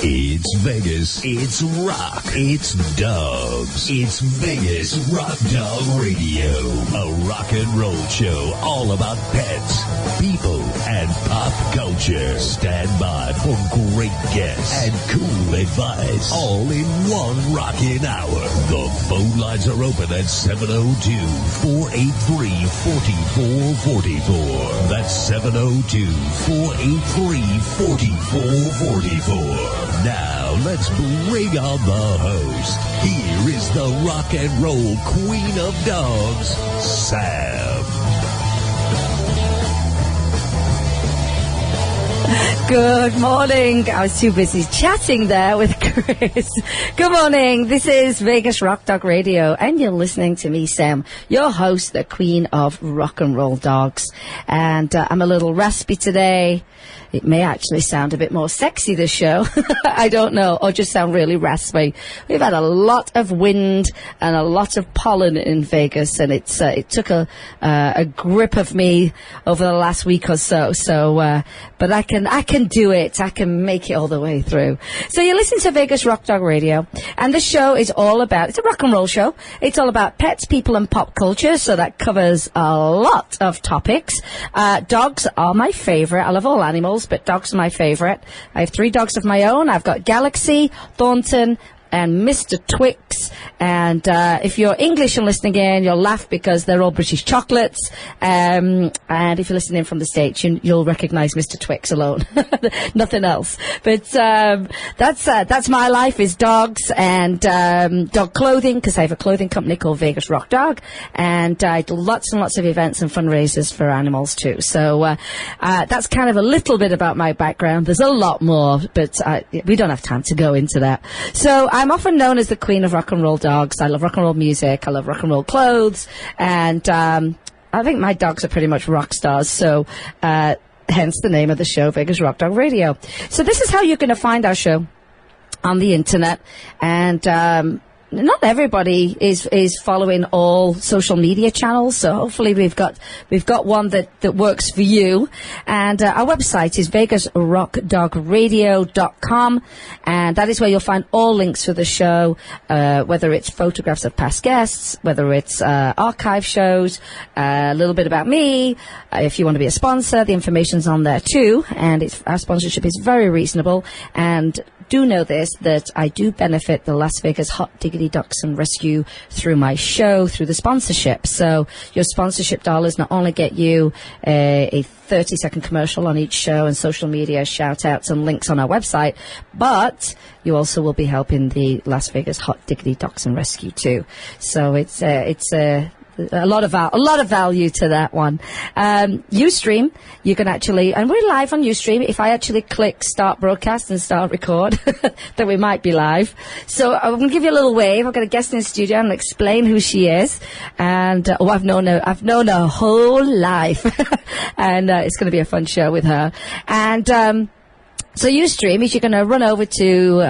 It's Vegas. It's rock. It's dogs. It's Vegas Rock Dog Radio. A rock and roll show all about pets, people, and pop culture. Stand by for great guests and cool advice. All in one rockin' hour. The phone lines are open at 702-483-4444. That's 702-483-4444. Now, let's bring on the host. Here is the rock and roll queen of dogs, Sam. Good morning. I was too busy chatting there with Chris. Good morning. This is Vegas Rock Dog Radio, and you're listening to me, Sam, your host, the queen of rock and roll dogs. And I'm a little raspy today. It may actually sound a bit more sexy, this show. I don't know, or just sound really raspy. We've had a lot of wind and a lot of pollen in Vegas, and it took a grip of me over the last week or so. But I can do it. I can make it all the way through. So you listen to Vegas Rock Dog Radio, and the show is all about, it's a rock and roll show. It's all about pets, people, and pop culture, so that covers a lot of topics. Dogs are my favorite. I love all animals, but dogs are my favorite. I have 3 dogs of my own. I've got Galaxy, Thornton, and Mr. Twix. And if you're English and listening in, you'll laugh because they're all British chocolates. And if you're listening from the States, you'll recognize Mr. Twix alone. Nothing else. But that's my life, is dogs and dog clothing, because I have a clothing company called Vegas Rock Dog. And I do lots and lots of events and fundraisers for animals too. So that's kind of a little bit about my background. There's a lot more, but we don't have time to go into that. So I'm often known as the queen of rock and roll dogs. I love rock and roll music. I love rock and roll clothes. And I think my dogs are pretty much rock stars. So hence the name of the show, Vegas Rock Dog Radio. So this is how you're going to find our show on the internet. And not everybody is following all social media channels, so hopefully we've got one that works for you. And our website is vegasrockdogradio.com, and that is where you'll find all links for the show, whether it's photographs of past guests, whether it's archive shows, a little bit about me. If you want to be a sponsor, the information's on there too, and our sponsorship is very reasonable. And do know this, that I do benefit the Las Vegas Hot Diggity Ducks and Rescue through my show, through the sponsorship. So your sponsorship dollars not only get you a 30-second commercial on each show and social media shout-outs and links on our website, but you also will be helping the Las Vegas Hot Diggity Ducks and Rescue too. So it's a lot of value to that one. Ustream, you can actually, and we're live on Ustream. If I actually click start broadcast and start record, then we might be live. So I'm going to give you a little wave. I've got a guest in the studio and explain who she is. And I've known her whole life, and it's going to be a fun show with her. And so Ustream is, you're going to run over to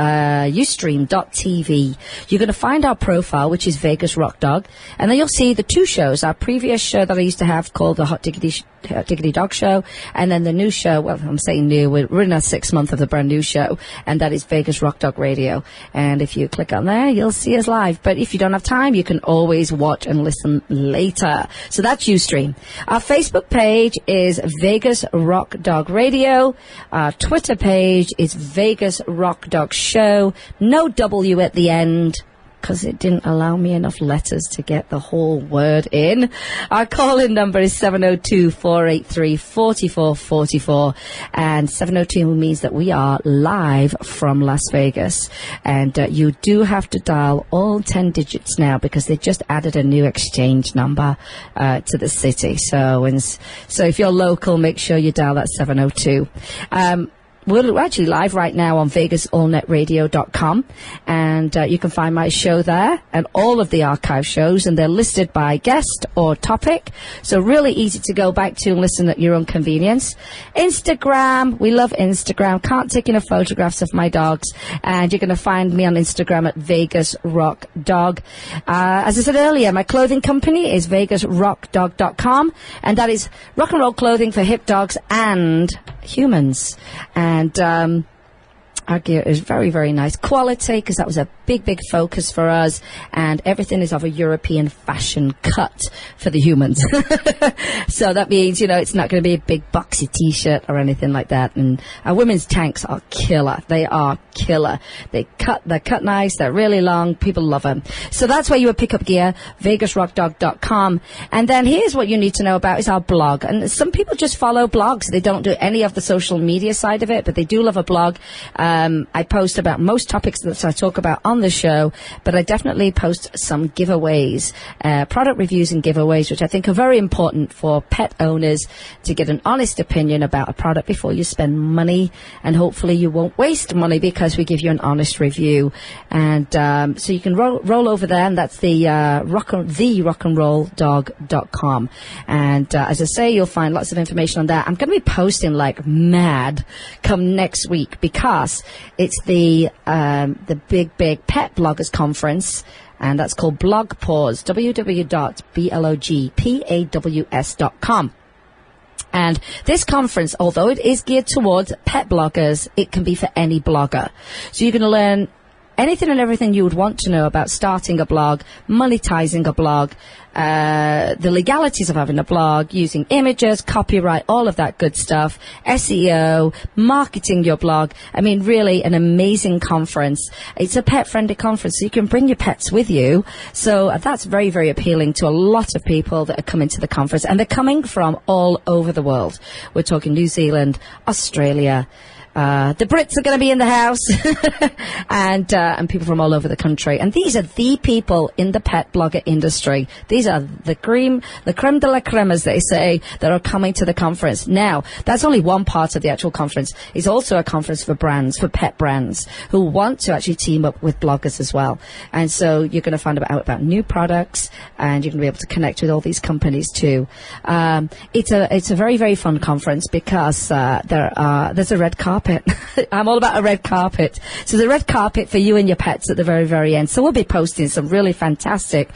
ustream.tv. You're going to find our profile, which is Vegas Rock Dog, and then you'll see the 2 shows. Our previous show that I used to have called the Hot Diggity Dog Show, and then the new show, well, I'm saying new, we're in our 6th month of the brand new show, and that is Vegas Rock Dog Radio. And if you click on there, you'll see us live. But if you don't have time, you can always watch and listen later. So that's Ustream. Our Facebook page is Vegas Rock Dog Radio. Our Twitter page is Vegas Rock Dog Show. No W at the end, because it didn't allow me enough letters to get the whole word in. Our call-in number is 702-483-4444, and 702 means that we are live from Las Vegas. And you do have to dial all 10 digits now, because they just added a new exchange number to the city. So if you're local, make sure you dial that 702. We're actually live right now on vegasallnetradio.com, and you can find my show there and all of the archive shows, and they're listed by guest or topic, so really easy to go back to and listen at your own convenience. Instagram, we love Instagram. Can't take enough photographs of my dogs, and you're going to find me on Instagram at Vegas Rock Dog. As I said earlier, my clothing company is vegasrockdog.com, and that is rock and roll clothing for hip dogs and humans. And Our gear is very, very nice quality because that was a big, big focus for us. And everything is of a European fashion cut for the humans. So that means, it's not going to be a big boxy T-shirt or anything like that. And our women's tanks are killer. They are killer. They're cut nice. They're really long. People love them. So that's where you would pick up gear, vegasrockdog.com. And then here's what you need to know about is our blog. And some people just follow blogs. They don't do any of the social media side of it, but they do love a blog. I post about most topics that I talk about on the show, but I definitely post some giveaways, product reviews and giveaways, which I think are very important for pet owners to get an honest opinion about a product before you spend money. And hopefully you won't waste money because we give you an honest review. And so you can roll over there, and that's the rockandrolldog.com. And as I say, you'll find lots of information on that. I'm going to be posting like mad come next week because it's the big pet bloggers conference, and that's called Blog Pause, www.blogpaws.com. And this conference, although it is geared towards pet bloggers, it can be for any blogger. So you're going to learn anything and everything you would want to know about starting a blog, monetizing a blog, the legalities of having a blog, using images, copyright, all of that good stuff, SEO, marketing your blog. I mean, really an amazing conference. It's a pet-friendly conference, so you can bring your pets with you. So that's very, very appealing to a lot of people that are coming to the conference, and they're coming from all over the world. We're talking New Zealand, Australia, the Brits are going to be in the house, and people from all over the country. And these are the people in the pet blogger industry. These are the creme de la creme, as they say, that are coming to the conference. Now, that's only one part of the actual conference. It's also a conference for brands, for pet brands, who want to actually team up with bloggers as well. And so you're going to find out about new products, and you're going to be able to connect with all these companies too. It's a very, very fun conference because there's a red carpet. I'm all about a red carpet. So the red carpet for you and your pets at the very, very end. So we'll be posting some really fantastic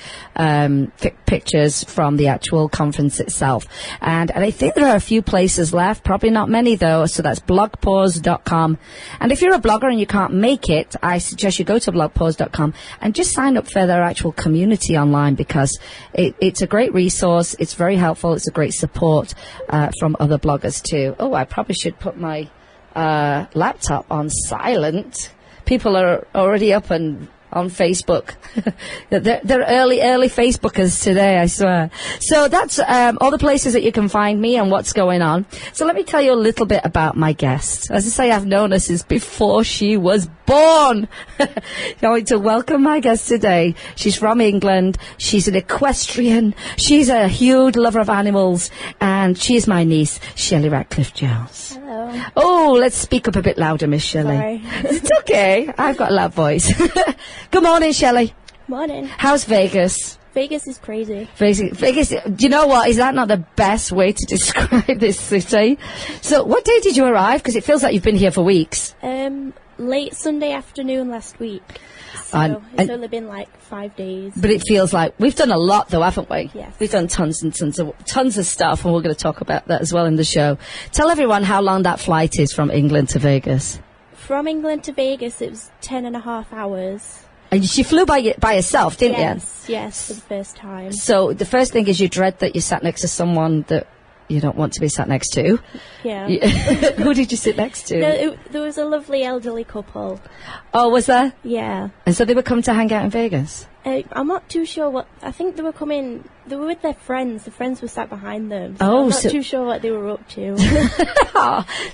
pictures from the actual conference itself. And I think there are a few places left, probably not many though. So that's blogpause.com. And if you're a blogger and you can't make it, I suggest you go to blogpause.com and just sign up for their actual community online, because it's a great resource. It's very helpful. It's a great support from other bloggers too. Oh, I probably should put my laptop on silent. People are already up and on Facebook. They're early Facebookers today, I swear. So that's all the places that you can find me and what's going on. So let me tell you a little bit about my guest. As I say, I've known her since before she was born. Going to welcome my guest today. She's from England. She's an equestrian. She's a huge lover of animals. And she is my niece, Shelley Ratcliffe-Jones. Hello. Oh, let's speak up a bit louder, Miss Shelley. Sorry. It's okay. I've got a loud voice. Good morning, Shelley. Morning. How's Vegas? Vegas is crazy. Vegas, do you know what? Is that not the best way to describe this city? So what day did you arrive? Because it feels like you've been here for weeks. Late Sunday afternoon last week. So it's only been like 5 days. But it feels like we've done a lot, though, haven't we? Yes. We've done tons of stuff, and we're going to talk about that as well in the show. Tell everyone how long that flight is from England to Vegas. From England to Vegas, it was 10.5 hours. And she flew by yourself, didn't you? Yes, for the first time. So the first thing is you dread that you sat next to someone that you don't want to be sat next to. Yeah. Who did you sit next to? There was a lovely elderly couple. Oh, was there? Yeah. And so they would come to hang out in Vegas? I'm not too sure what... I think they were coming... They were with their friends. The friends were sat behind them. So I'm not too sure what they were up to.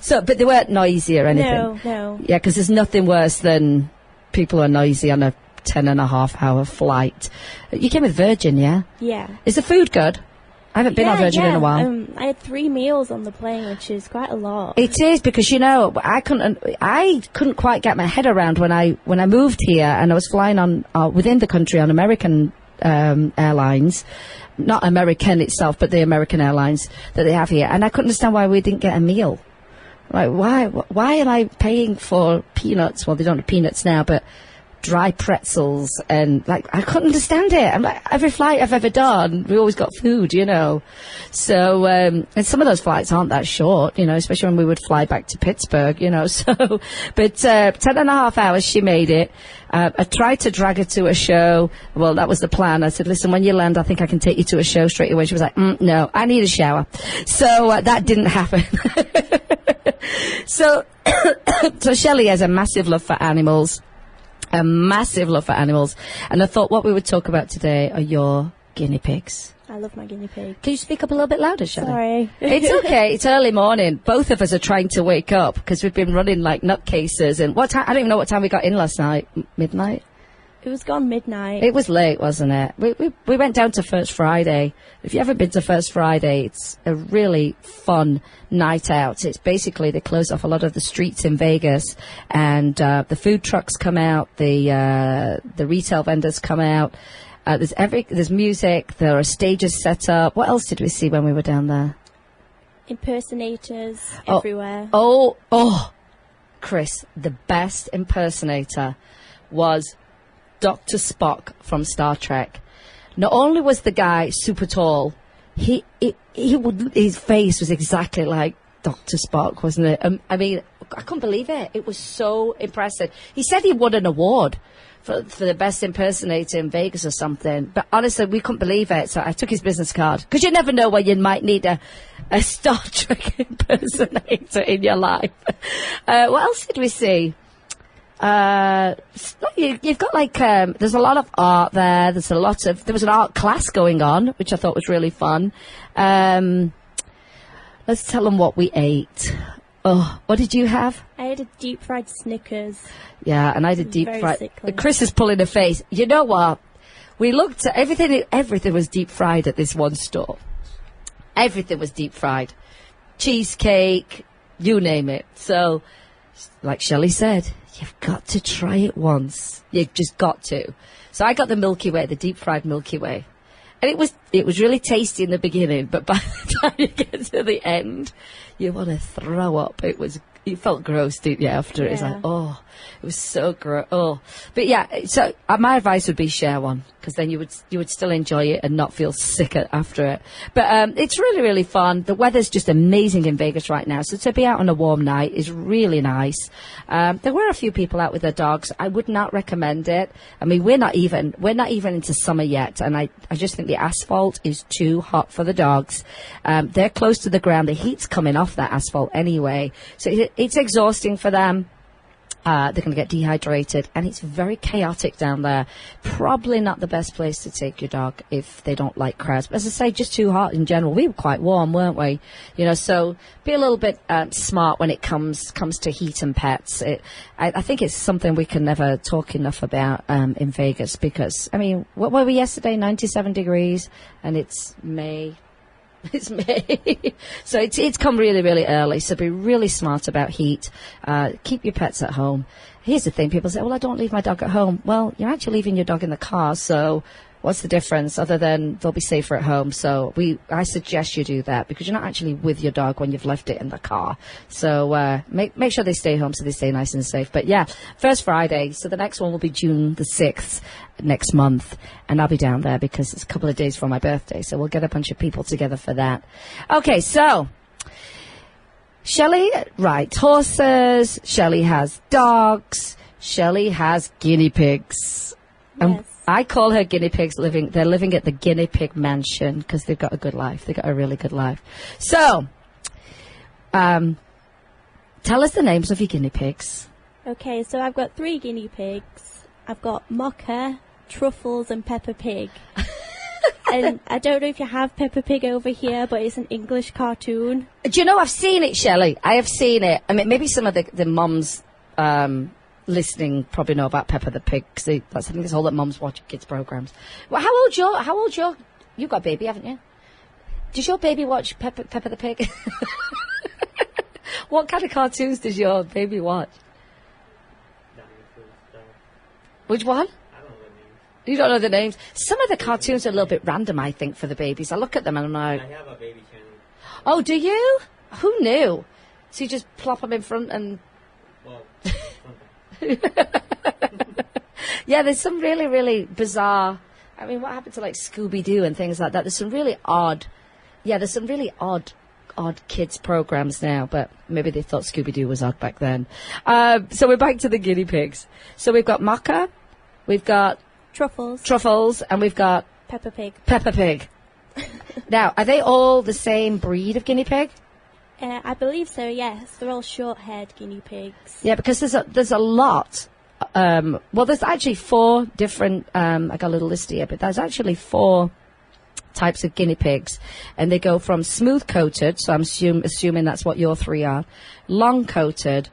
But they weren't noisy or anything? No. Yeah, because there's nothing worse than people who are noisy on a 10.5-hour flight. You came with Virgin, yeah? Yeah. Is the food good? I haven't been on Virgin in a while. I had 3 meals on the plane, which is quite a lot. It is, because I couldn't quite get my head around when I moved here, and I was flying on within the country on American airlines, not American itself, but the American airlines that they have here, and I couldn't understand why we didn't get a meal. Like, why am I paying for peanuts? Well, they don't have peanuts now, but dry pretzels, and like I couldn't understand it. I'm like, every flight I've ever done, we always got food, you know. So and some of those flights aren't that short, you know, especially when we would fly back to Pittsburgh, you know. So, but 10.5 hours she made it. I tried to drag her to a show. Well, that was the plan. I said, listen, when you land, I think I can take you to a show straight away. She was like, no, I need a shower. So that didn't happen. So Shelley has a massive love for animals. A massive love for animals. And I thought what we would talk about today are your guinea pigs. I love my guinea pig. Can you speak up a little bit louder, Shelley? Sorry. It's okay. It's early morning. Both of us are trying to wake up because we've been running like nutcases. And what time? I don't even know what time we got in last night. Midnight? It was gone midnight. It was late, wasn't it? We went down to First Friday. If you haven't been to First Friday, it's a really fun night out. It's basically they close off a lot of the streets in Vegas, and the food trucks come out, the retail vendors come out. There's music. There are stages set up. What else did we see when we were down there? Impersonators everywhere. Oh, Chris, the best impersonator was Dr. Spock from Star Trek. Not only was the guy super tall, his face was exactly like Dr. Spock, wasn't it? I mean, I couldn't believe it. It was so impressive. He said he won an award for the best impersonator in Vegas or something. But honestly, we couldn't believe it. So I took his business card. Because you never know when you might need a Star Trek impersonator in your life. What else did we see? You've got like, there's a lot of art there. There was an art class going on, which I thought was really fun. Let's tell them what we ate. Oh, what did you have? I had a deep fried Snickers. Yeah, and I did deep fried. Sickly. Chris is pulling a face. You know what? We looked at everything was deep fried at this one store. Everything was deep fried. Cheesecake, you name it. So, like Shelley said, you've got to try it once. You've just got to. So I got the Milky Way, the deep fried Milky Way. And it was really tasty in the beginning, but by the time you get to the end, you want to throw up. You felt gross, didn't you, after it? It's like, oh, it was so gross. Oh. But yeah, so my advice would be share one, because then you would still enjoy it and not feel sick after it. But it's really, really fun. The weather's just amazing in Vegas right now, so to be out on a warm night is really nice. There were a few people out with their dogs. I would not recommend it. I mean, we're not even into summer yet, and I just think the asphalt is too hot for the dogs. They're close to the ground. The heat's coming off that asphalt anyway, so it's exhausting for them. They're going to get dehydrated, and it's very chaotic down there. Probably not the best place to take your dog if they don't like crowds. But as I say, just too hot in general. We were quite warm, weren't we? You know, so be a little bit smart when it comes to heat and pets. I think it's something we can never talk enough about in Vegas, because, I mean, what were we yesterday? 97 degrees, and it's May. It's May. So it's come really, really early. So be really smart about heat. Keep your pets at home. Here's the thing. People say, well, I don't leave my dog at home. Well, you're actually leaving your dog in the car. So what's the difference other than they'll be safer at home? So I suggest you do that, because you're not actually with your dog when you've left it in the car. So make sure they stay home so they stay nice and safe. But yeah, First Friday. So the next one will be June the 6th. Next month, and I'll be down there because it's a couple of days for my birthday, so we'll get a bunch of people together for that. Okay, so Shelley, right, horses, Shelley has dogs, Shelley has guinea pigs. Yes. I call her guinea pigs they're living at the guinea pig mansion because they've got a good life. They've got a really good life. So, tell us the names of your guinea pigs. Okay, so I've got 3 guinea pigs. I've got Mocha, Truffles, and Peppa Pig. And I don't know if you have Peppa Pig over here, but it's an English cartoon. Do you know, I've seen it, Shelley. I have seen it. I mean, maybe some of the mums listening probably know about Peppa the Pig, because I think it's all that mums watch kids' programs. Well, how old's your, you've got a baby, haven't you? Does your baby watch Peppa the Pig? What kind of cartoons does your baby watch? Which one? I don't know the names. You don't know the names? Some of the cartoons are a little bit random, I think, for the babies. I look at them and I'm like... I have a baby channel. Oh, do you? Who knew? So you just plop them in front and... Well, Yeah, there's some really, really bizarre... I mean, what happened to, like, Scooby-Doo and things like that? There's some really odd... Yeah, there's some really odd kids programs now, but maybe they thought Scooby-Doo was odd back then. So we're back to the guinea pigs. So we've got Mocha, we've got... Truffles, and we've got... Peppa Pig. Now, are they all the same breed of guinea pig? I believe so, yes. They're all short-haired guinea pigs. Yeah, because there's a lot. Well, there's actually 4 different... I got a little list here, but there's actually 4 types of guinea pigs. And they go from smooth-coated, so I'm assuming that's what your 3 are, long-coated,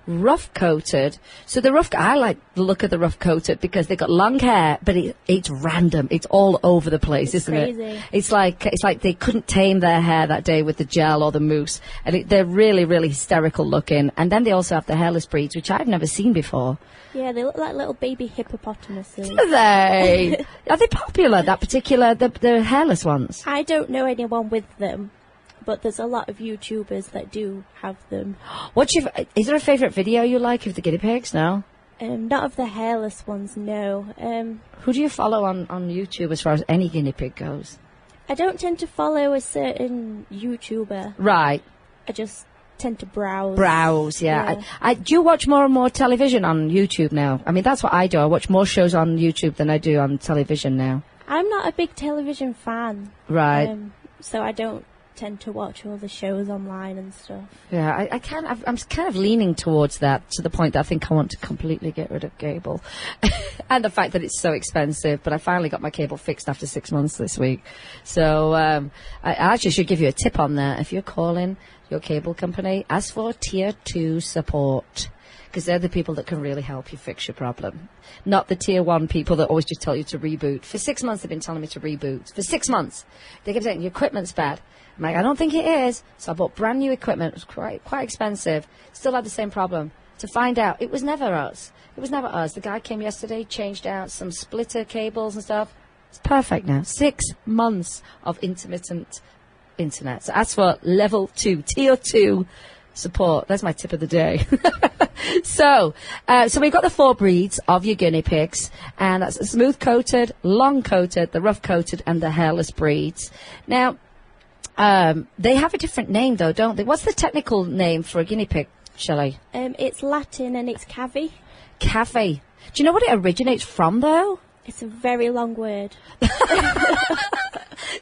rough-coated. So I like the look of the rough-coated because they got long hair, but it's random. It's all over the place, isn't crazy. it? It's like they couldn't tame their hair that day with the gel or the mousse, and they're really, really hysterical looking. And then they also have the hairless breeds, which I've never seen before. Yeah, they look like little baby hippopotamuses. Do they? Are they popular? The hairless ones? I don't know anyone with them. But there's a lot of YouTubers that do have them. Is there a favourite video you like of the guinea pigs? No? Not of the hairless ones, no. Who do you follow on YouTube as far as any guinea pig goes? I don't tend to follow a certain YouTuber. Right. I just tend to browse. Browse, yeah. I do you watch more and more television on YouTube now? I mean, that's what I do. I watch more shows on YouTube than I do on television now. I'm not a big television fan. Right. So I don't tend to watch all the shows online and stuff. Yeah, I'm kind of leaning towards that to the point that I think I want to completely get rid of cable. And the fact that it's so expensive, but I finally got my cable fixed after 6 months this week. So I actually should give you a tip on that. If you're calling your cable company, ask for Tier 2 support, because they're the people that can really help you fix your problem. Not the Tier 1 people that always just tell you to reboot. For 6 months, they've been telling me to reboot. For 6 months. They kept saying, your equipment's bad. I'm like, I don't think it is. So I bought brand new equipment. It was quite expensive. Still had the same problem. To find out, it was never us. It was never us. The guy came yesterday, changed out some splitter cables and stuff. It's perfect now. 6 months of intermittent internet. So as for level 2, Tier 2 support, that's my tip of the day. So we've got the 4 breeds of your guinea pigs, and that's the smooth-coated, long-coated, the rough-coated, and the hairless breeds. Now, they have a different name, though, don't they? What's the technical name for a guinea pig, Shelley? It's Latin and it's cavy. Cavy. Do you know what it originates from, though? It's a very long word.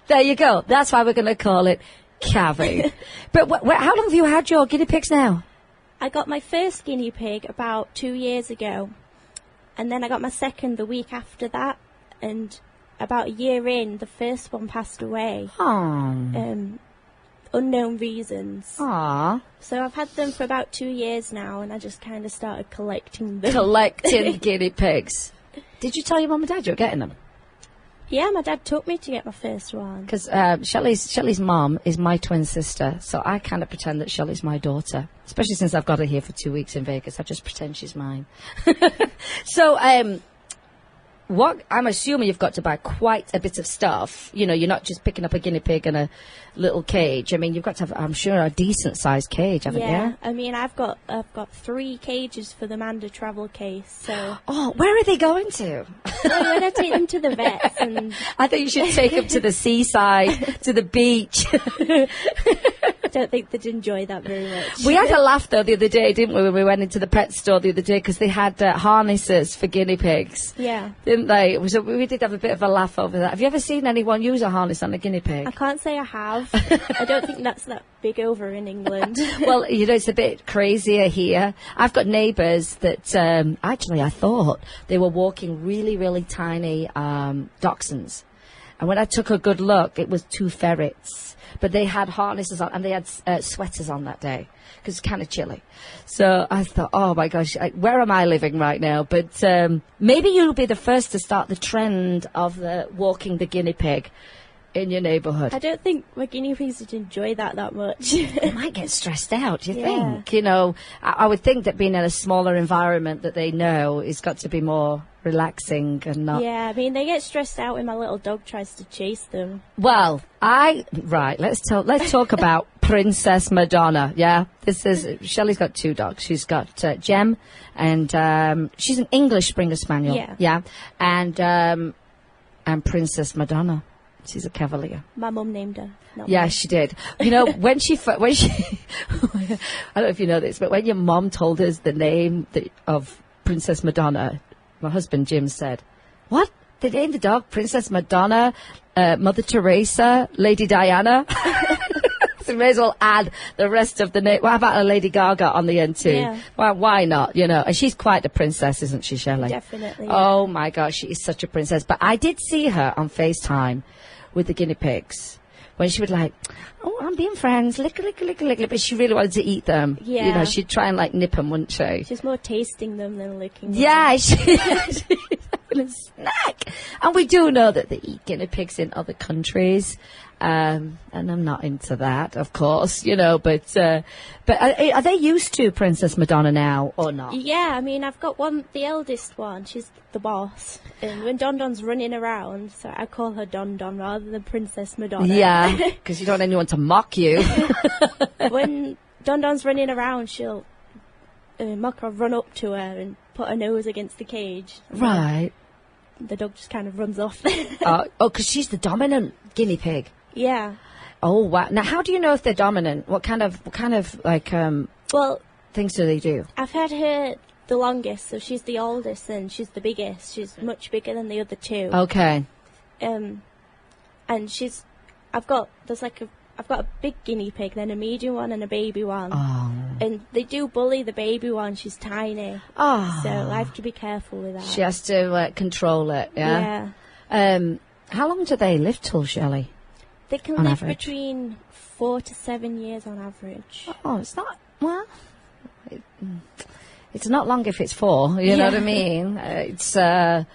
There you go. That's why we're going to call it cavy. But how long have you had your guinea pigs now? I got my first guinea pig about 2 years ago. And then I got my second the week after that. And about a year in, the first one passed away. Aww. Unknown reasons. Aww. So I've had them for about 2 years now, and I just kind of started collecting them. Collecting guinea pigs. Did you tell your mum and dad you were getting them? Yeah, my dad took me to get my first one. Because Shelley's mum is my twin sister, so I kind of pretend that Shelley's my daughter. Especially since I've got her here for 2 weeks in Vegas, I just pretend she's mine. So, what I'm assuming you've got to buy quite a bit of stuff. You know, you're not just picking up a guinea pig and a little cage. I mean, you've got to have, I'm sure, a decent sized cage, haven't you? Yeah, I mean, I've got 3 cages for them and a travel case. So. Oh, where are they going to? Well, when I take them to the vets, and I think you should take them to the seaside, to the beach. I don't think they'd enjoy that very much. We had a laugh though the other day, didn't we? When we went into the pet store the other day because they had harnesses for guinea pigs. Yeah. Didn't they? So we did have a bit of a laugh over that. Have you ever seen anyone use a harness on a guinea pig? I can't say I have. I don't think that's that big over in England. Well, you know, it's a bit crazier here. I've got neighbours that actually I thought they were walking really, really tiny dachshunds. And when I took a good look, it was 2 ferrets. But they had harnesses on, and they had sweaters on that day, because it's kind of chilly. So I thought, oh my gosh, where am I living right now? But maybe you'll be the first to start the trend of walking the guinea pig in your neighbourhood. I don't think my guinea pigs would enjoy that much. They might get stressed out, do you think? You know, I would think that being in a smaller environment that they know is got to be more relaxing and not... Yeah, I mean, they get stressed out when my little dog tries to chase them. Well, let's talk about Princess Madonna. Yeah, this is Shelley's got two dogs. She's got Jem, and she's an English Springer Spaniel. Yeah. And Princess Madonna. She's a Cavalier. My mum named her. Yeah, she did. You know, when she, I don't know if you know this, but when your mom told us the name of Princess Madonna, my husband Jim said, "What? They named the dog Princess Madonna, Mother Teresa, Lady Diana?" So we may as well add the rest of the name. What about a Lady Gaga on the end too? Yeah. Well, why not? You know, and she's quite a princess, isn't she, Shelley? Definitely. Yeah. Oh my gosh, she is such a princess. But I did see her on FaceTime with the guinea pigs when she would like, "Oh, I'm being friends, lick, lick, lick, lick, lick," but she really wanted to eat them. Yeah. You know, she'd try and like nip them, wouldn't she? She's more tasting them than licking them. Yeah, she's having a snack. And we do know that they eat guinea pigs in other countries. And I'm not into that, of course, you know, but are they used to Princess Madonna now or not? Yeah, I mean, I've got the eldest one, she's the boss. And when Don Don's running around, so I call her Don Don rather than Princess Madonna. Yeah, because you don't want anyone to mock you. When Don Don's running around, she'll Mocha will run up to her and put her nose against the cage. Right. The dog just kind of runs off. Because she's the dominant guinea pig. Yeah. Oh wow! Now, how do you know if they're dominant? What kind of like Well, things do they do? I've had her the longest, so she's the oldest and she's the biggest. She's much bigger than the other two. Okay. And I've got a big guinea pig, then a medium one and a baby one. Oh. And they do bully the baby one. She's tiny. Oh. So I have to be careful with that. She has to control it. Yeah. How long do they live till, Shelley? They can On live average? between 4 to 7 years on average. Oh, it's not. Well, it's not long if it's 4. You know what I mean? It's 7's,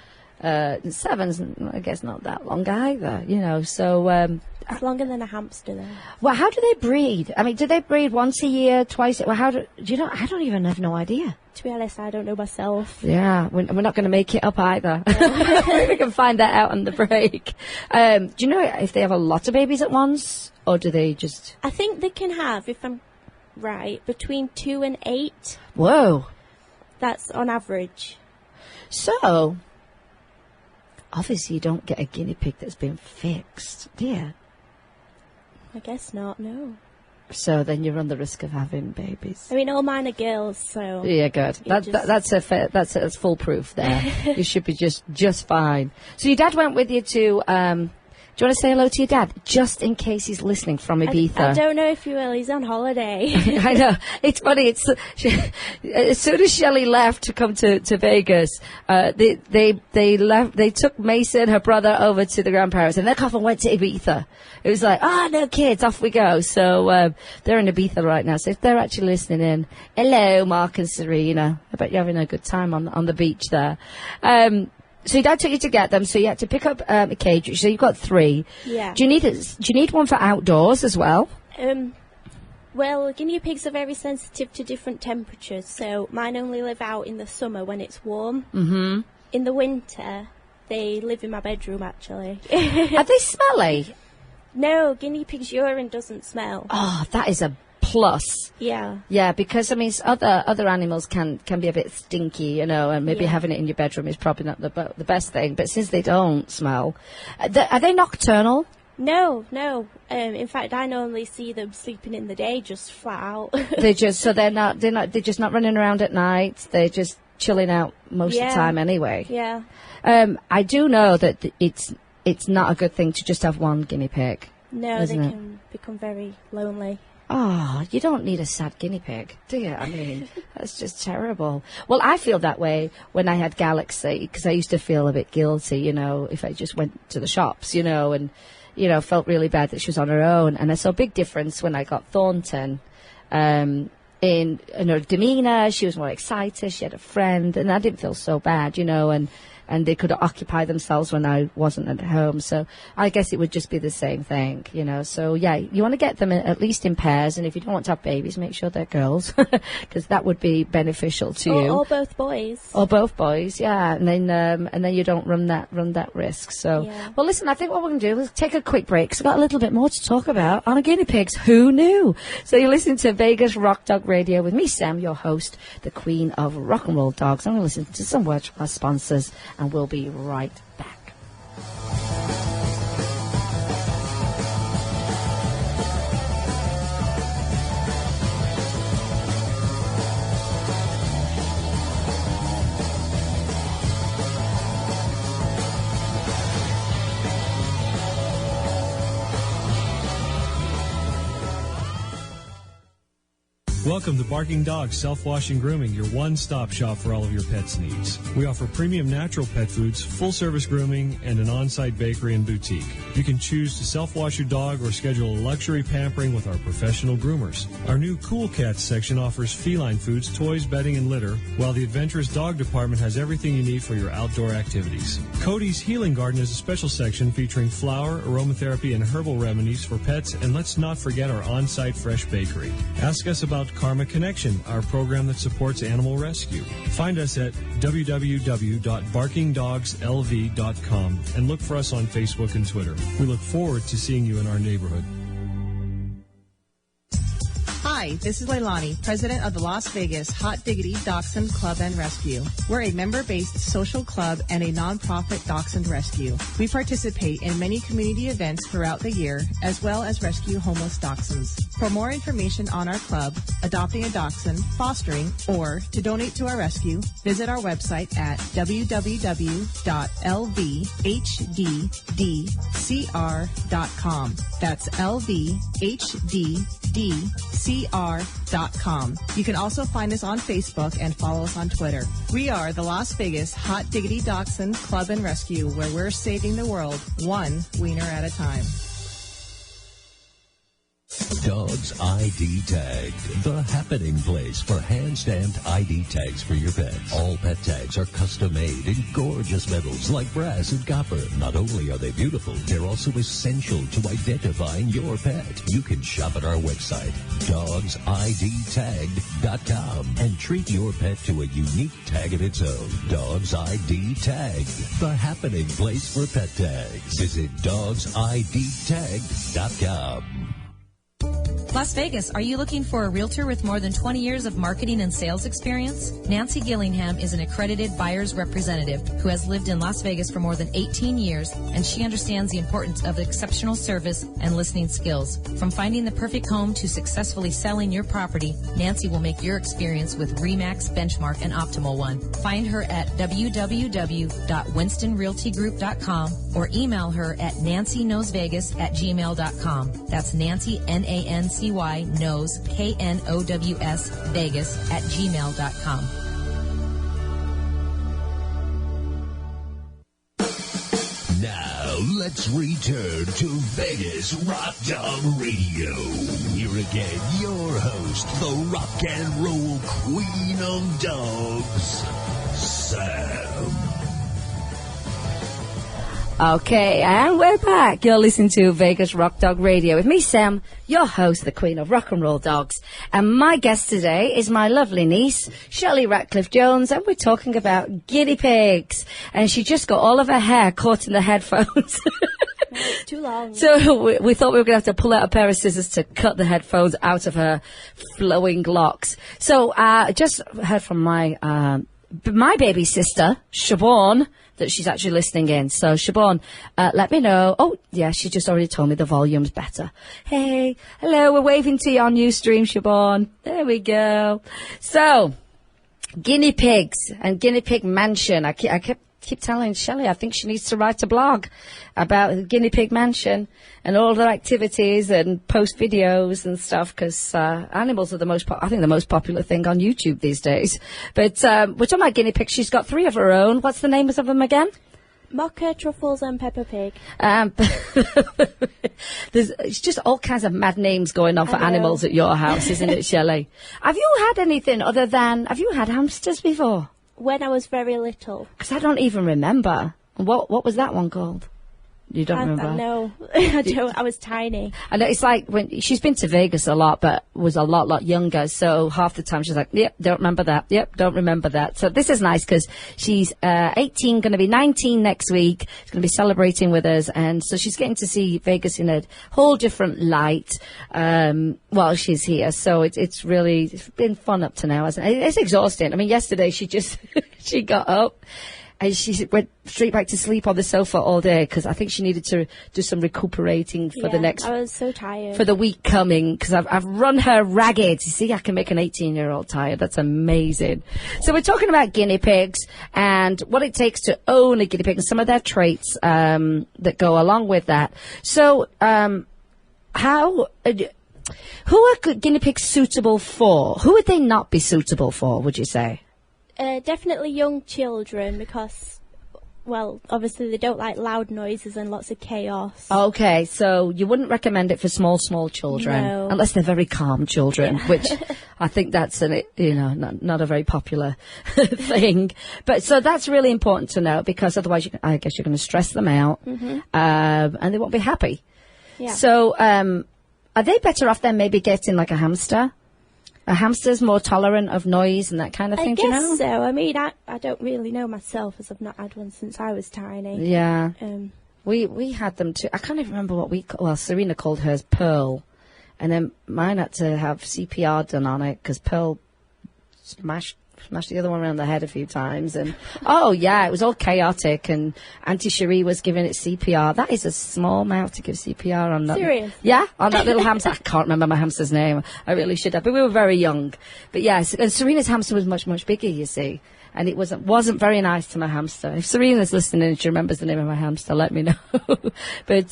I guess, not that long either. You know, so. It's longer than a hamster, though. Well, how do they breed? I mean, do they breed once a year, twice? Well, how do you know? I don't even have no idea. To be honest, I don't know myself. Yeah, we're not going to make it up either. We can find that out on the break. Do you know if they have a lot of babies at once, or do they just? I think they can have, if I'm right, between 2 and 8. Whoa. That's on average. So, obviously, you don't get a guinea pig that's been fixed, do you? I guess not, no. So then you run the risk of having babies. I mean, all mine are girls, so... Yeah, good. That's foolproof there. You should be just fine. So your dad went with you to... do you want to say hello to your dad? Just in case he's listening from Ibiza. I don't know if he will. He's on holiday. I know. It's funny. As soon as Shelley left to come to Vegas, they left. They took Mason, her brother, over to the grandparents, and they off and went to Ibiza. It was like, no kids, off we go. So they're in Ibiza right now. So if they're actually listening in, hello, Mark and Serena. I bet you're having a good time on the beach there. So your dad took you to get them, so you had to pick up a cage. So you've got 3. Yeah. Do you need one for outdoors as well? Well, guinea pigs are very sensitive to different temperatures, so mine only live out in the summer when it's warm. Mm-hmm. In the winter, they live in my bedroom, actually. Are they smelly? No, guinea pig's urine doesn't smell. Oh, that is a plus. Yeah. Yeah, because I mean, other animals can be a bit stinky, you know, and maybe having it in your bedroom is probably not the best thing. But since they don't smell, are they nocturnal? No. In fact, I normally see them sleeping in the day, just flat out. They're just not running around at night. They're just chilling out most of the time anyway. Yeah. I do know that it's not a good thing to just have one guinea pig. No, they can become very lonely. Oh, you don't need a sad guinea pig, do you? I mean, that's just terrible. Well, I feel that way when I had Galaxy, because I used to feel a bit guilty, you know, if I just went to the shops, you know, and, you know, felt really bad that she was on her own. And I saw a big difference when I got Thornton. In her demeanour, she was more excited, she had a friend, and I didn't feel so bad, you know, and and they could occupy themselves when I wasn't at home. So I guess it would just be the same thing, you know. So yeah, you want to get them at least in pairs, and if you don't want to have babies, make sure they're girls, because that would be beneficial to you. Or both boys. Or both boys, yeah, and then you don't run that risk. So, well, listen, I think what we're going to do is take a quick break, because we've got a little bit more to talk about on a guinea pigs. Who knew? So you're listening to Vegas Rock Dog Radio with me, Sam, your host, the queen of rock and roll dogs. I'm going to listen to some words from our sponsors, and we'll be right back. Welcome to Barking Dogs Self-Wash and Grooming, your one-stop shop for all of your pet's needs. We offer premium natural pet foods, full-service grooming, and an on-site bakery and boutique. You can choose to self-wash your dog or schedule a luxury pampering with our professional groomers. Our new Cool Cats section offers feline foods, toys, bedding, and litter, while the adventurous dog department has everything you need for your outdoor activities. Cody's Healing Garden is a special section featuring flower, aromatherapy, and herbal remedies for pets, and let's not forget our on-site fresh bakery. Ask us about Karma Connection, our program that supports animal rescue. Find us at www.barkingdogslv.com and look for us on Facebook and Twitter. We look forward to seeing you in our neighborhood. Hi, this is Leilani, president of the Las Vegas Hot Diggity Dachshund Club and Rescue. We're a member-based social club and a nonprofit dachshund rescue. We participate in many community events throughout the year, as well as rescue homeless dachshunds. For more information on our club, adopting a dachshund, fostering, or to donate to our rescue, visit our website at www.lvhddcr.com. That's lvhddcr.com. You can also find us on Facebook and follow us on Twitter. We are the Las Vegas Hot Diggity Dachshund Club and Rescue, where we're saving the world one wiener at a time. Dogs ID Tagged, the happening place for hand-stamped ID tags for your pets. All pet tags are custom-made in gorgeous metals like brass and copper. Not only are they beautiful, they're also essential to identifying your pet. You can shop at our website, dogsidtagged.com, and treat your pet to a unique tag of its own. Dogs ID Tagged, the happening place for pet tags. Visit dogsidtagged.com. Las Vegas, are you looking for a realtor with more than 20 years of marketing and sales experience? Nancy Gillingham is an accredited buyer's representative who has lived in Las Vegas for more than 18 years, and she understands the importance of exceptional service and listening skills. From finding the perfect home to successfully selling your property, Nancy will make your experience with RE/MAX, Benchmark, and Optimal one. Find her at www.winstonrealtygroup.com or email her at nancyknowsvegas@gmail.com. That's Nancy, Nancy knows, KNOWS, Vegas @gmail.com. Now, let's return to Vegas Rock Dog Radio. Here again, your host, the rock and roll queen of dogs, Sam. Okay, and we're back. You're listening to Vegas Rock Dog Radio with me, Sam, your host, the queen of rock and roll dogs. And my guest today is my lovely niece, Shelley Ratcliffe-Jones, and we're talking about guinea pigs. And she just got all of her hair caught in the headphones. Too long. So we thought we were going to have to pull out a pair of scissors to cut the headphones out of her flowing locks. So I just heard from my baby sister, Siobhan, that she's actually listening in. So, Siobhan, let me know. Oh, yeah, she just already told me the volume's better. Hey, hello, we're waving to you on Ustream, Siobhan. There we go. So, guinea pigs and guinea pig mansion. I keep telling Shelley I think she needs to write a blog about the guinea pig mansion and all their activities and post videos and stuff, because animals are the most popular thing on YouTube these days. But we're talking about guinea pigs. She's got 3 of her own. What's the names of them again? Mocha, Truffles, and Peppa Pig. It's just all kinds of mad names going on for animals at your house, isn't it, Shelley? Have you had anything other than, have you had hamsters before? When I was very little. Because I don't even remember. What was that one called? You don't remember? No, I don't. I was tiny. I know it's like when she's been to Vegas a lot, but was a lot younger. So half the time she's like, "Yep, don't remember that. Yep, don't remember that." So this is nice because she's 18, going to be 19 next week. She's going to be celebrating with us, and so she's getting to see Vegas in a whole different light while she's here. So it's been fun up to now. It's exhausting. I mean, yesterday she just she got up. And she went straight back to sleep on the sofa all day because I think she needed to do some recuperating for the next. I was so tired. For the week coming because I've run her ragged. You see, I can make an 18-year-old tired. That's amazing. So we're talking about guinea pigs and what it takes to own a guinea pig and some of their traits that go along with that. So who are guinea pigs suitable for? Who would they not be suitable for, would you say? Definitely young children because, well, obviously they don't like loud noises and lots of chaos. Okay, so you wouldn't recommend it for small children, No. unless they're very calm children, which I think that's not a very popular thing. But so that's really important to know because otherwise, I guess you're going to stress them out, and they won't be happy. Yeah. So, are they better off then maybe getting like a hamster? A hamster's more tolerant of noise and that kind of thing, I do you guess know? so. I mean, I don't really know myself as I've not had one since I was tiny. Yeah. We had them too. I can't even remember what Serena called hers Pearl. And then mine had to have CPR done on it because Pearl smashed the other one around the head a few times. And, it was all chaotic. And Auntie Cherie was giving it CPR. That is a small mouth to give CPR on that. Serious? Yeah, on that little hamster. I can't remember my hamster's name. I really should have. But we were very young. But yes, and Serena's hamster was much, much bigger, you see. And it wasn't very nice to my hamster. If Serena's listening and she remembers the name of my hamster, let me know. But,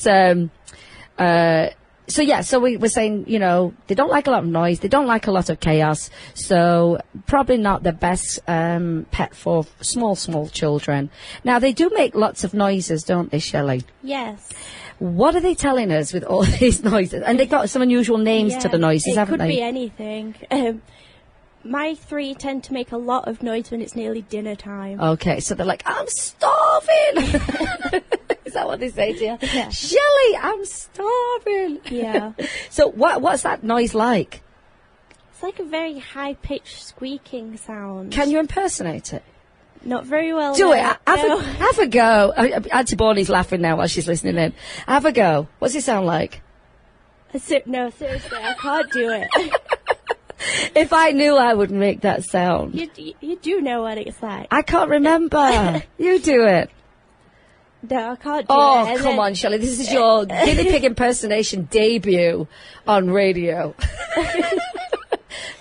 so we were saying, they don't like a lot of noise. They don't like a lot of chaos. So probably not the best pet for small children. Now, they do make lots of noises, don't they, Shelley? Yes. What are they telling us with all these noises? And they've got some unusual names to the noises, haven't they? It could be anything. My 3 tend to make a lot of noise when it's nearly dinner time. Okay, so they're like, I'm starving. Is that what they say to you? Yeah. Shelley, I'm starving. Yeah. So what's that noise like? It's like a very high-pitched squeaking sound. Can you impersonate it? Not very well. Do no. it. Have a go. Auntie Bonnie's laughing now while she's listening in. Have a go. What's it sound like? No, seriously, I can't do it. If I knew, I would make that sound. You do know what it's like. I can't remember. You do it. No, I can't do it. Oh, come on, Shelley. This is your guinea pig impersonation debut on radio.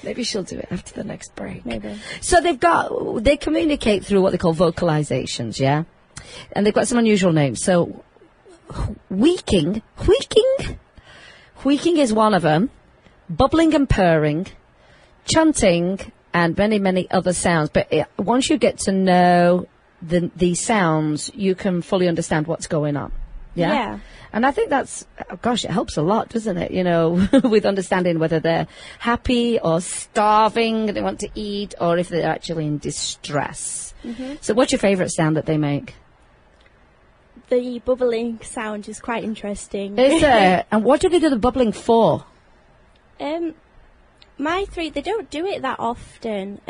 Maybe she'll do it after the next break. Maybe. So they communicate through what they call vocalizations, yeah? And they've got some unusual names. So, wheeking is one of them. Bubbling and purring, chanting, and many, many other sounds. But once you get to know the sounds, you can fully understand what's going on. Yeah? Yeah. And I think that's, it helps a lot, doesn't it? With understanding whether they're happy or starving, they want to eat, or if they're actually in distress. Mm-hmm. So what's your favourite sound that they make? The bubbling sound is quite interesting. Is it? And what do they do the bubbling for? My 3, they don't do it that often.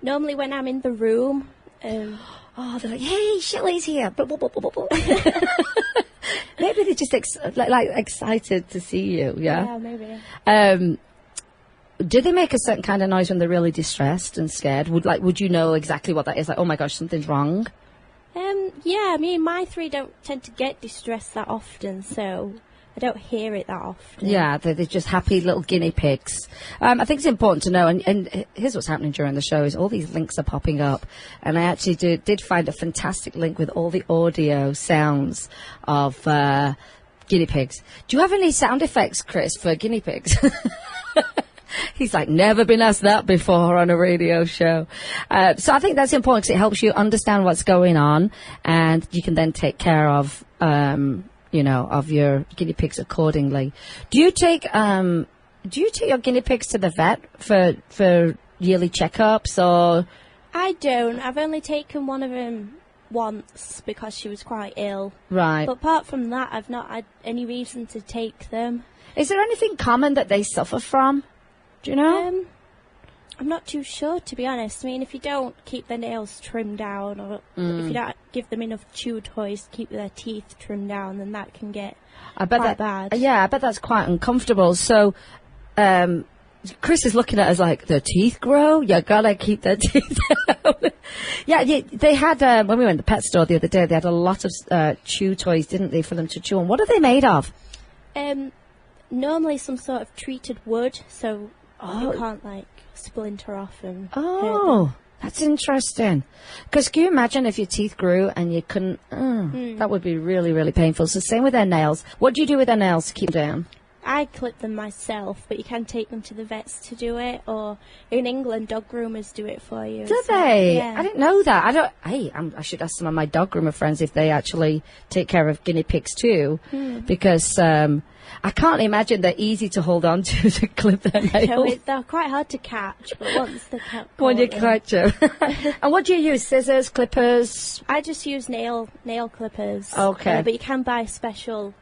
Normally when I'm in the room. They're like, hey, Shelley's here. Maybe they're just excited to see you, yeah? Yeah, maybe. Do they make a certain kind of noise when they're really distressed and scared? Would you know exactly what that is? Like, oh my gosh, something's wrong? Yeah, I mean, my 3 don't tend to get distressed that often, so I don't hear it that often. Yeah, they're just happy little guinea pigs. I think it's important to know, and here's what's happening during the show, is all these links are popping up, and I actually did find a fantastic link with all the audio sounds of guinea pigs. Do you have any sound effects, Chris, for guinea pigs? He's like, never been asked that before on a radio show. So I think that's important because it helps you understand what's going on, and you can then take care of of your guinea pigs accordingly. Do you take your guinea pigs to the vet for yearly checkups, or I don't. I've only taken one of them once because she was quite ill. Right. But apart from that, I've not had any reason to take them. Is there anything common that they suffer from? Do you know? I'm not too sure, to be honest. I mean, if you don't keep their nails trimmed down, or if you don't give them enough chew toys to keep their teeth trimmed down, then that can get quite bad. Yeah, I bet that's quite uncomfortable. So, Chris is looking at us like, their teeth grow? You gotta keep their teeth down. Yeah, they had, when we went to the pet store the other day, they had a lot of chew toys, didn't they, for them to chew on. What are they made of? Normally some sort of treated wood, so you can't, like, splinter off and hurt them. Oh, that's interesting. Because can you imagine if your teeth grew and you couldn't... That would be really, really painful. So same with their nails. What do you do with their nails to keep them down? I clip them myself, but you can take them to the vets to do it, or in England, dog groomers do it for you. Do they? Yeah. I didn't know that. I should ask some of my dog groomer friends if they actually take care of guinea pigs too, because I can't imagine they're easy to hold on to clip their nails. No, they're quite hard to catch, but once they're caught, When you catch them. And what do you use? Scissors, clippers? I just use nail clippers. Okay. But you can buy special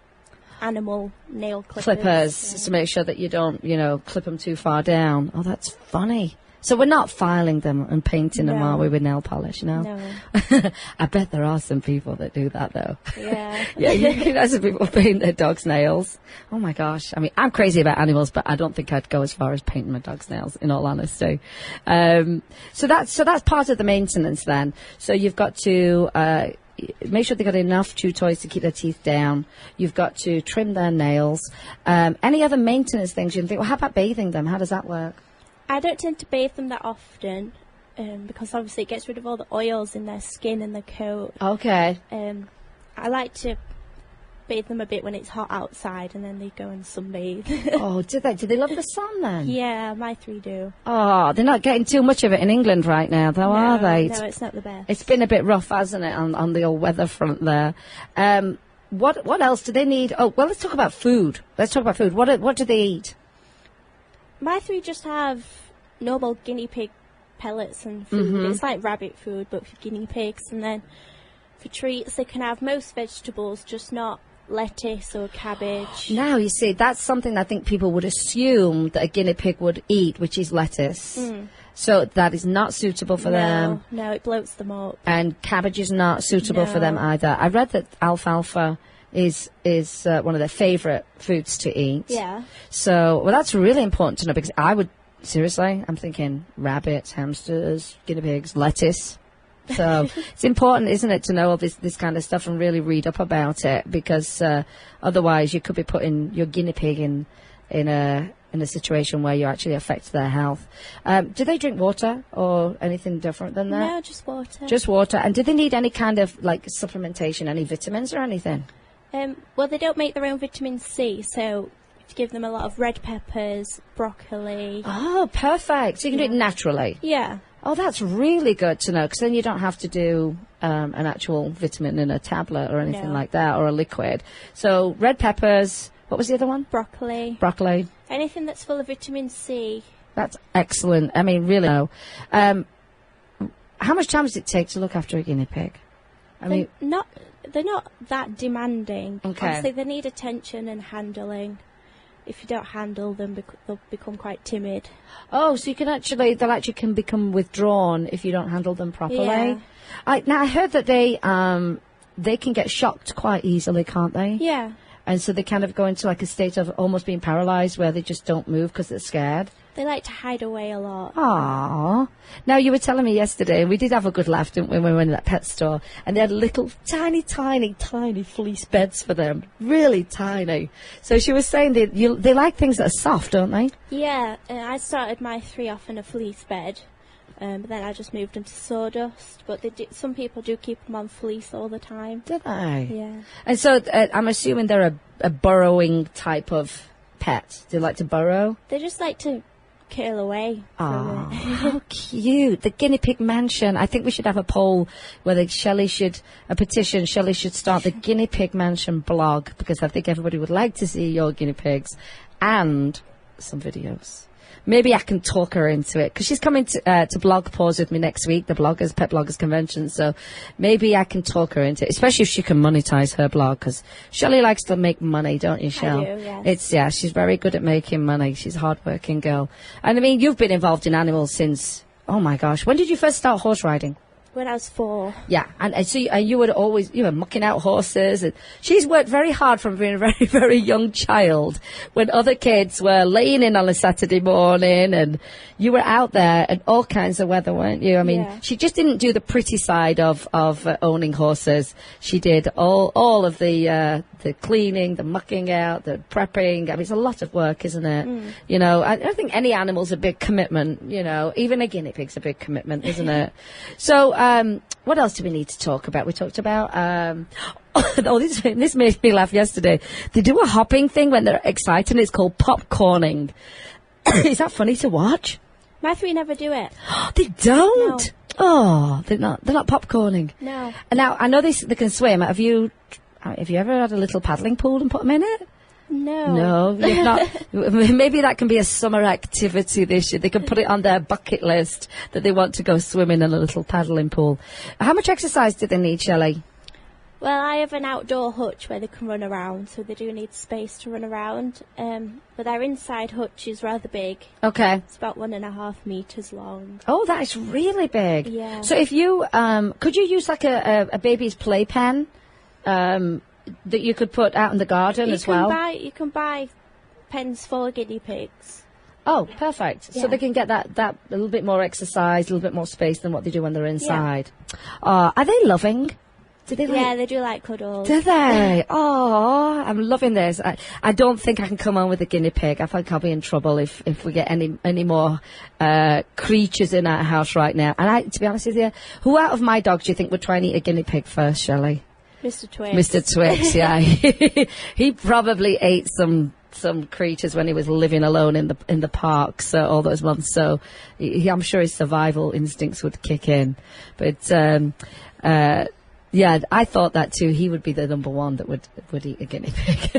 animal nail clippers. To make sure that you don't, clip them too far down. Oh, that's funny. So we're not filing them and painting them, are we, with nail polish? No. I bet there are some people that do that, though. Yeah. Yeah, you can have some people paint their dog's nails. Oh, my gosh. I mean, I'm crazy about animals, but I don't think I'd go as far as painting my dog's nails, in all honesty. So that's part of the maintenance, then. So you've got to... make sure they've got enough chew toys to keep their teeth down. You've got to trim their nails. Any other maintenance things you can think, well, how about bathing them? How does that work? I don't tend to bathe them that often because obviously it gets rid of all the oils in their skin and their coat. Okay. I like to bathe them a bit when it's hot outside and then they go and sunbathe. Oh, do they? Do they love the sun then? Yeah, my 3 do. Oh, they're not getting too much of it in England right now, though, are they? No, it's not the best. It's been a bit rough, hasn't it, on the old weather front there. What else do they need? Oh, well, let's talk about food. What do they eat? My 3 just have normal guinea pig pellets and food. It's like rabbit food, but for guinea pigs. And then for treats, they can have most vegetables, just not lettuce or cabbage. Now, you see, that's something I think people would assume that a guinea pig would eat, which is lettuce. So that is not suitable for them. No, it bloats them up. And cabbage is not suitable for them either. I read that alfalfa is one of their favourite foods to eat. Yeah. So, well, that's really important to know, because I'm thinking rabbits, hamsters, guinea pigs, lettuce. So it's important, isn't it, to know all this kind of stuff and really read up about it, because otherwise you could be putting your guinea pig in a situation where you actually affect their health. Do they drink water or anything different than that? No, just water. Just water. And do they need any kind of like supplementation, any vitamins or anything? Well, they don't make their own vitamin C, so to give them a lot of red peppers, broccoli. Oh, perfect. So you can do it naturally. Yeah. Oh, that's really good to know, because then you don't have to do an actual vitamin in a tablet or anything like that, or a liquid. So red peppers. What was the other one? Broccoli. Broccoli. Anything that's full of vitamin C. That's excellent. I mean, really. How much time does it take to look after a guinea pig? They're not that demanding. Okay. Obviously, they need attention and handling. If you don't handle them, they'll become quite timid. Oh, so they'll actually can become withdrawn if you don't handle them properly. Yeah. Now I heard that they can get shocked quite easily, can't they? Yeah. And so they kind of go into like a state of almost being paralyzed, where they just don't move because they're scared. They like to hide away a lot. Aww. Now, you were telling me yesterday, and we did have a good laugh, didn't we, when we went to that pet store, and they had little tiny fleece beds for them. Really tiny. So she was saying they like things that are soft, don't they? Yeah. I started my 3 off in a fleece bed. But then I just moved them to sawdust. But some people do keep them on fleece all the time. Do they? Yeah. And so I'm assuming they're a burrowing type of pet. Do they like to burrow? They just like to curl away. Oh, how cute. The guinea pig mansion. I think we should have a poll whether Shelley should start the guinea pig mansion blog, because I think everybody would like to see your guinea pigs and some videos. maybe I can talk her into it, because she's coming to Blog Pause with me next week, the Pet Bloggers Convention, so maybe I can talk her into it, especially if she can monetize her blog, because Shelley likes to make money, don't you, Shell? I do, yes. She's very good at making money. She's a hard-working girl. And, I mean, you've been involved in animals since, oh, my gosh, when did you first start horse riding? When I was 4. Yeah, and so you were mucking out horses. And she's worked very hard from being a very, very young child when other kids were laying in on a Saturday morning, and you were out there in all kinds of weather, weren't you? I mean, She just didn't do the pretty side of owning horses. She did all of the cleaning, the mucking out, the prepping. I mean, it's a lot of work, isn't it? Mm. You know, I think any animal's a big commitment, you know, even a guinea pig's a big commitment, isn't it? So, what else do we need to talk about? We talked about, this made me laugh yesterday. They do a hopping thing when they're excited, and it's called popcorning. Is that funny to watch? My 3 never do it. They don't? No. Oh, they're not popcorning. No. And now, I know they can swim. Have you ever had a little paddling pool and put them in it? No. No, you've not. Maybe that can be a summer activity this year. They can put it on their bucket list that they want to go swimming in a little paddling pool. How much exercise do they need, Shelley? Well, I have an outdoor hutch where they can run around, so they do need space to run around. But their inside hutch is rather big. Okay. It's about 1.5 meters long. Oh, that is really big. Yeah. So if you, could you use like a baby's playpen, that you could put out in the garden as well? You can buy pens for guinea pigs. Oh, perfect. Yeah. So they can get that a little bit more exercise, a little bit more space than what they do when they're inside. Yeah. Are they loving? Do they they do like cuddles. Do they? Oh, I'm loving this. I don't think I can come on with a guinea pig. I think I'll be in trouble if we get any more creatures in our house right now. And to be honest with you, who out of my dogs do you think would try and eat a guinea pig first, Shelley? Mr. Twix. Mr. Twix, yeah. He probably ate some creatures when he was living alone in the parks all those months. So I'm sure his survival instincts would kick in. But yeah, I thought that too. He would be the number one that would eat a guinea pig.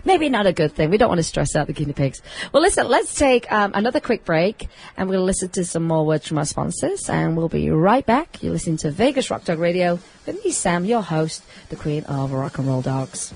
Maybe not a good thing. We don't want to stress out the guinea pigs. Well, listen, let's take another quick break, and we'll listen to some more words from our sponsors, and we'll be right back. You're listening to Vegas Rock Dog Radio with me, Sam, your host, the Queen of Rock and Roll Dogs.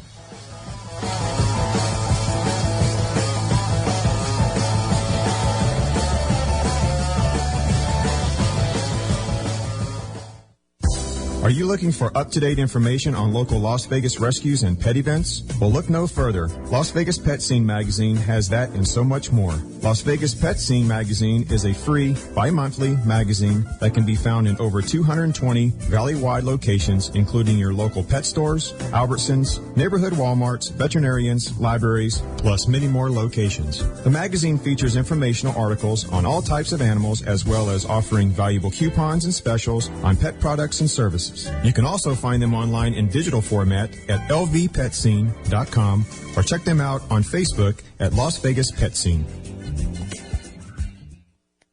Are you looking for up-to-date information on local Las Vegas rescues and pet events? Well, look no further. Las Vegas Pet Scene Magazine has that and so much more. Las Vegas Pet Scene Magazine is a free, bi-monthly magazine that can be found in over 220 valley-wide locations, including your local pet stores, Albertsons, neighborhood Walmarts, veterinarians, libraries, plus many more locations. The magazine features informational articles on all types of animals, as well as offering valuable coupons and specials on pet products and services. You can also find them online in digital format at lvpetscene.com or check them out on Facebook at Las Vegas Pet Scene.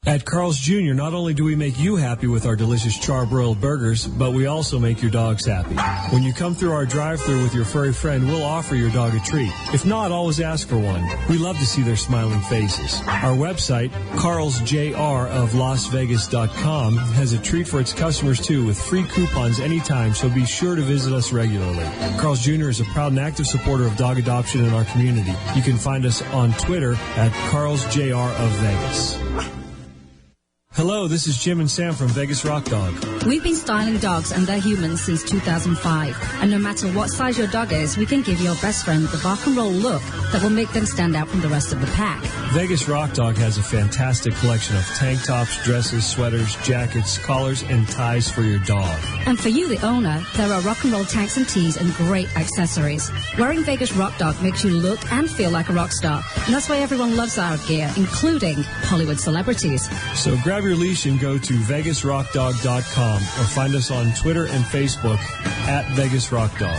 At Carl's Jr., not only do we make you happy with our delicious charbroiled burgers, but we also make your dogs happy. When you come through our drive-thru with your furry friend, we'll offer your dog a treat. If not, always ask for one. We love to see their smiling faces. Our website, carlsjroflasvegas.com, has a treat for its customers, too, with free coupons anytime, so be sure to visit us regularly. Carl's Jr. is a proud and active supporter of dog adoption in our community. You can find us on Twitter at carlsjrofvegas. Hello, this is Jim and Sam from Vegas Rock Dog. We've been styling dogs and their humans since 2005. And no matter what size your dog is, we can give your best friend the rock and roll look that will make them stand out from the rest of the pack. Vegas Rock Dog has a fantastic collection of tank tops, dresses, sweaters, jackets, collars, and ties for your dog. And for you, the owner, there are rock and roll tanks and tees and great accessories. Wearing Vegas Rock Dog makes you look and feel like a rock star. And that's why everyone loves our gear, including Hollywood celebrities. So grab your leash and go to vegasrockdog.com or find us on Twitter and Facebook at Vegas Rock Dog.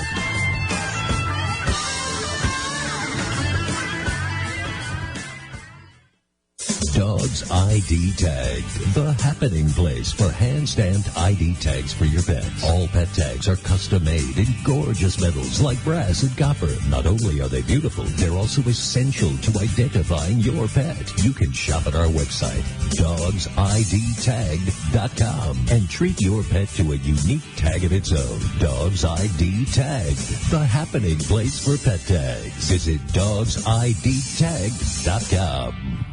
Dog Dogs ID Tagged, the happening place for hand-stamped ID tags for your pets. All pet tags are custom-made in gorgeous metals like brass and copper. Not only are they beautiful, they're also essential to identifying your pet. You can shop at our website, dogsidtagged.com, and treat your pet to a unique tag of its own. Dogs ID Tagged, the happening place for pet tags. Visit dogsidtagged.com.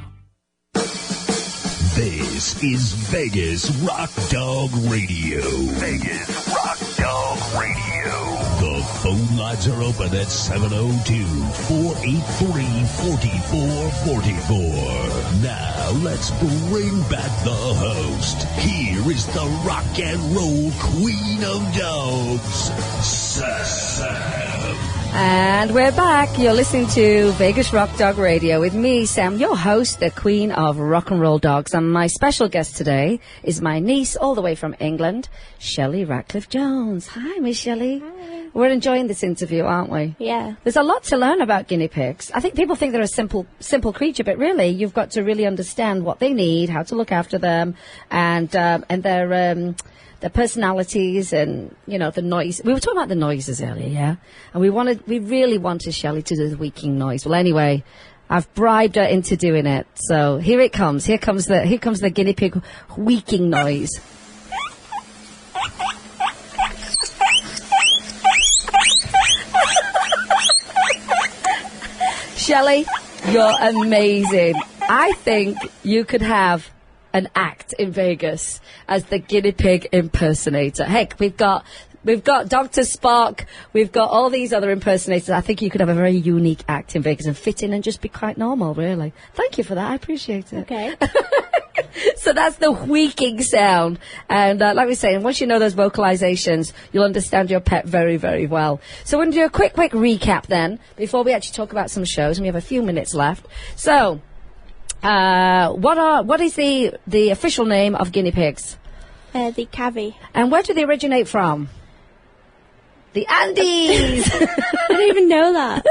This is Vegas Rock Dog Radio. Vegas Rock Dog Radio. The phone lines are open at 702-483-4444. Now let's bring back the host. Here is the rock and roll queen of dogs, Sam. And we're back. You're listening to Vegas Rock Dog Radio with me, Sam, your host, the queen of rock and roll dogs. And my special guest today is my niece, all the way from England, Shelley Ratcliffe-Jones. Hi, Miss Shelley. Hi. We're enjoying this interview, aren't we? Yeah. There's a lot to learn about guinea pigs. I think people think they're a simple creature, but really, you've got to really understand what they need, how to look after them, and their personalities and, the noise. We were talking about the noises earlier, yeah? And we really wanted Shelley to do the weaking noise. Well, anyway, I've bribed her into doing it. So here it comes. Here comes the guinea pig weaking noise. Shelley, you're amazing. I think you could have an act in Vegas as the guinea pig impersonator. Heck, we've got Dr. Spock, we've got all these other impersonators. I think you could have a very unique act in Vegas and fit in and just be quite normal, really. Thank you for that. I appreciate it. Okay. So that's the wheeking sound. And like we were saying, once you know those vocalizations, you'll understand your pet very, very well. So we're going to do a quick recap then, before we actually talk about some shows, and we have a few minutes left. So, what is the official name of guinea pigs? The Cavi. And where do they originate from? The Andes! I don't even know that.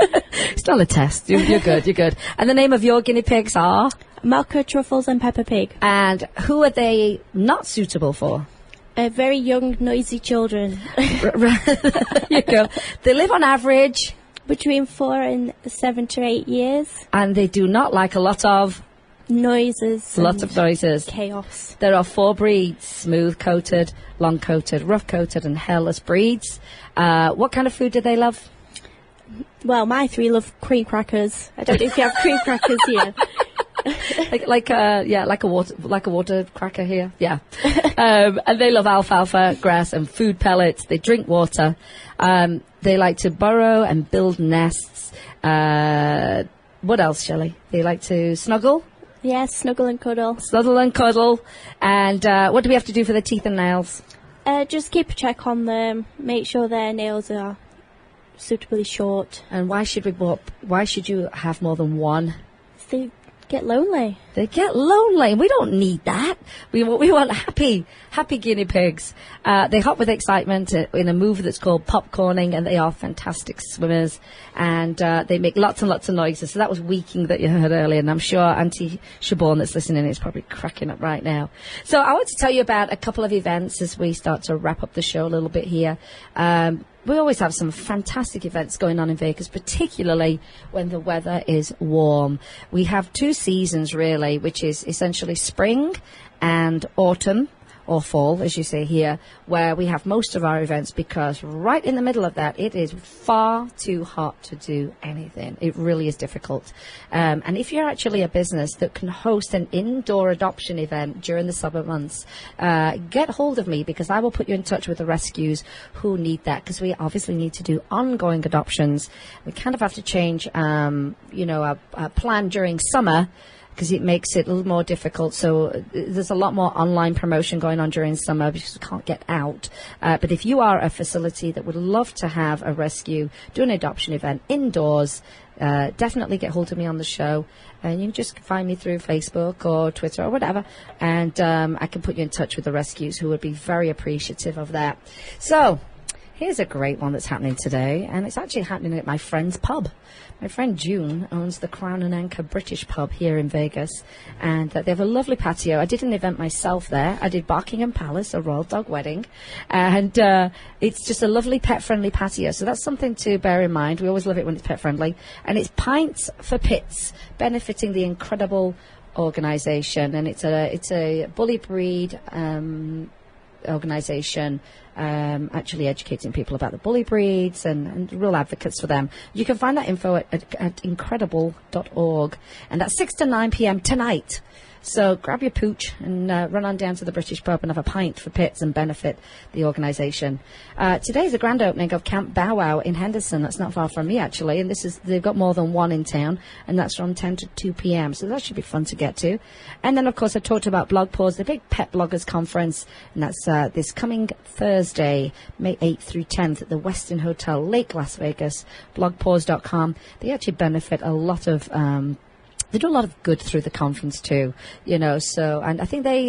It's not a test. You're good. And the name of your guinea pigs are? Malco, Truffles and Peppa Pig. And who are they not suitable for? Very young, noisy children. There you go. They live on average between 4 and 7 to 8 years. And they do not like a lot of noises. Lots of noises. Chaos. There are 4 breeds: smooth-coated, long-coated, rough-coated, and hairless breeds. What kind of food do they love? Well, my 3 love cream crackers. I don't know if you have cream crackers here. like a water cracker here. Yeah. And they love alfalfa, grass, and food pellets. They drink water. They like to burrow and build nests. What else, Shelley? They like to snuggle? Yes, snuggle and cuddle. Snuggle and cuddle. And what do we have to do for their teeth and nails? Just keep a check on them. Make sure their nails are suitably short. And why should you have more than one? They get lonely. They get lonely. We don't need that. We want happy guinea pigs. They hop with excitement in a move that's called popcorning, and they are fantastic swimmers. And they make lots and lots of noises. So that was weaking that you heard earlier, and I'm sure Auntie Siobhan that's listening is probably cracking up right now. So I want to tell you about a couple of events as we start to wrap up the show a little bit here. We always have some fantastic events going on in Vegas, particularly when the weather is warm. We have 2 seasons, really, which is essentially spring and autumn, or fall, as you say here, where we have most of our events, because right in the middle of that, it is far too hot to do anything. It really is difficult. And if you're actually a business that can host an indoor adoption event during the summer months, get hold of me, because I will put you in touch with the rescues who need that, because we obviously need to do ongoing adoptions. We kind of have to change, our plan during summer, because it makes it a little more difficult. So there's a lot more online promotion going on during summer because we can't get out. But if you are a facility that would love to have a rescue, do an adoption event indoors, definitely get hold of me on the show. And you can just find me through Facebook or Twitter or whatever. And I can put you in touch with the rescues, who would be very appreciative of that. So Here's a great one that's happening today, and it's actually happening at my friend's pub. My friend June owns the Crown and Anchor British pub here in Vegas, and they have a lovely patio. I did an event myself there. I did Buckingham Palace, a royal dog wedding, and it's just a lovely pet-friendly patio. So that's something to bear in mind. We always love it when it's pet-friendly. And it's Pints for Pits, benefiting the incredible organisation, and it's a bully breed organisation, actually educating people about the bully breeds and real advocates for them. You can find that info at incredible.org, and that's 6 to 9 p.m. tonight. So grab your pooch and run on down to the British pub and have a pint for pits and benefit the organisation. Today's a grand opening of Camp Bow Wow in Henderson. That's not far from me, actually. And they've got more than one in town, and that's from 10 to 2 p.m. So that should be fun to get to. And then, of course, I talked about Blog Pause, the big pet bloggers conference, and that's this coming Thursday, May 8th through 10th at the Westin Hotel, Lake Las Vegas, blogpause.com. They actually benefit a lot of they do a lot of good through the conference too, you know. So, and I think they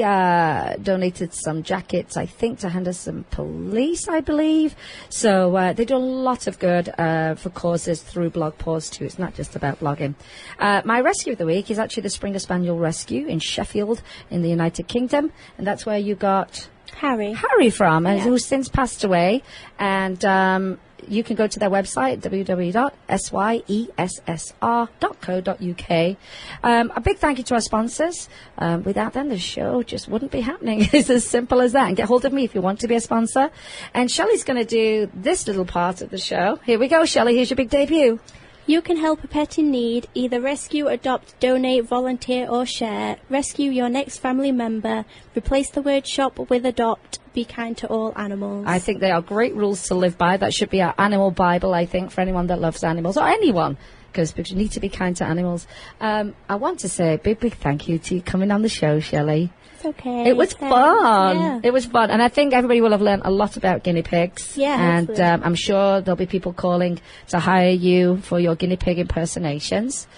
donated some jackets, I think, to Henderson Police, I believe. So they do a lot of good for causes through Blog Pause too. It's not just about blogging. My rescue of the week is actually the Springer Spaniel Rescue in Sheffield in the United Kingdom, and that's where you got Harry from, and who's since passed away. And you can go to their website, www.syessr.co.uk. A big thank you to our sponsors. Without them, the show just wouldn't be happening. It's as simple as that. And get hold of me if you want to be a sponsor. And Shelley's going to do this little part of the show. Here we go, Shelley. Here's your big debut. You can help a pet in need. Either rescue, adopt, donate, volunteer or share. Rescue your next family member. Replace the word shop with adopt. Be kind to all animals. I think they are great rules to live by. That should be our animal Bible, I think, for anyone that loves animals, or anyone, because you need to be kind to animals. I want to say a big, big thank you to you coming on the show, Shelley. It's okay. It was fun. Yeah. It was fun. And I think everybody will have learned a lot about guinea pigs. Yeah, and hopefully. I'm sure there'll be people calling to hire you for your guinea pig impersonations.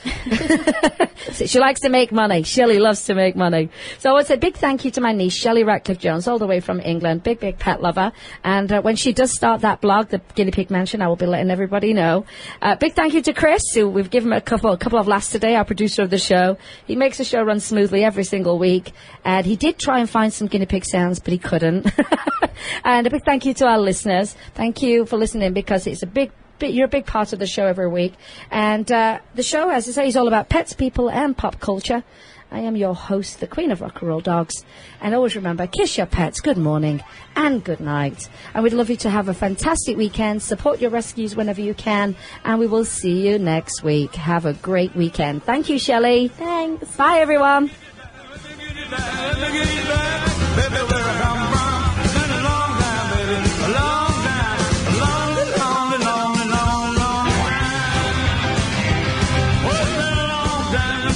She likes to make money. Shelley loves to make money. So I want to say a big thank you to my niece, Shelley Ratcliffe-Jones, all the way from England. Big, big pet lover. And when she does start that blog, the Guinea Pig Mansion, I will be letting everybody know. Big thank you to Chris, who we've given him a couple of laughs today, our producer of the show. He makes the show run smoothly every single week. And he did try and find some guinea pig sounds, but he couldn't. And a big thank you to our listeners. Thank you for listening, because it's you're a big part of the show every week. And the show, as I say, is all about pets, people, and pop culture. I am your host, the Queen of Rock and Roll Dogs. And always remember, kiss your pets, good morning and good night. And we'd love you to have a fantastic weekend. Support your rescues whenever you can. And we will see you next week. Have a great weekend. Thank you, Shelley. Thanks. Bye, everyone.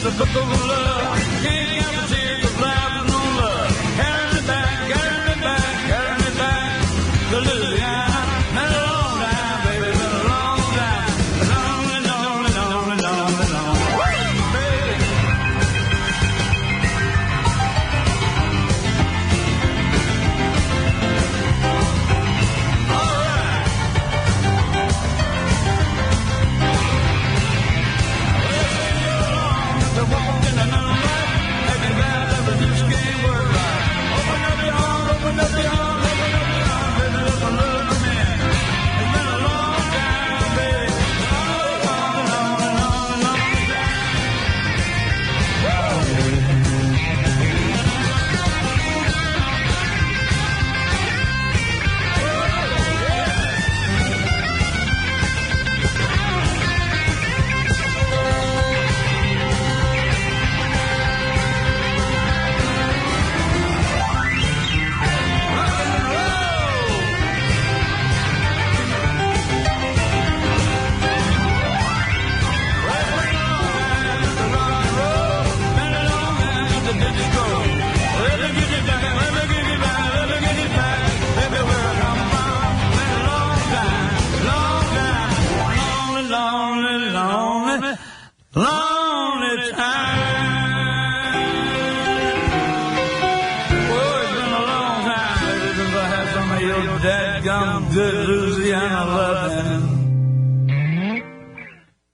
Book of love, can't have a tears of love and no love. Carry me back, carry me back, carry me back to Louisiana. Been a long time, baby, been a long time. Lonely, lonely, lonely, lonely, lonely. Baby. All right. Walking in the light, making bad every just can't work right. Open up your arms, open up your arms, open up your arms, baby, let my love come in. dadgum good Louisiana loving.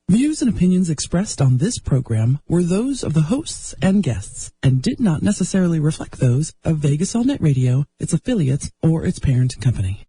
Views and opinions expressed on this program were those of the hosts and guests and did not necessarily reflect those of Vegas All Net Radio, its affiliates, or its parent company.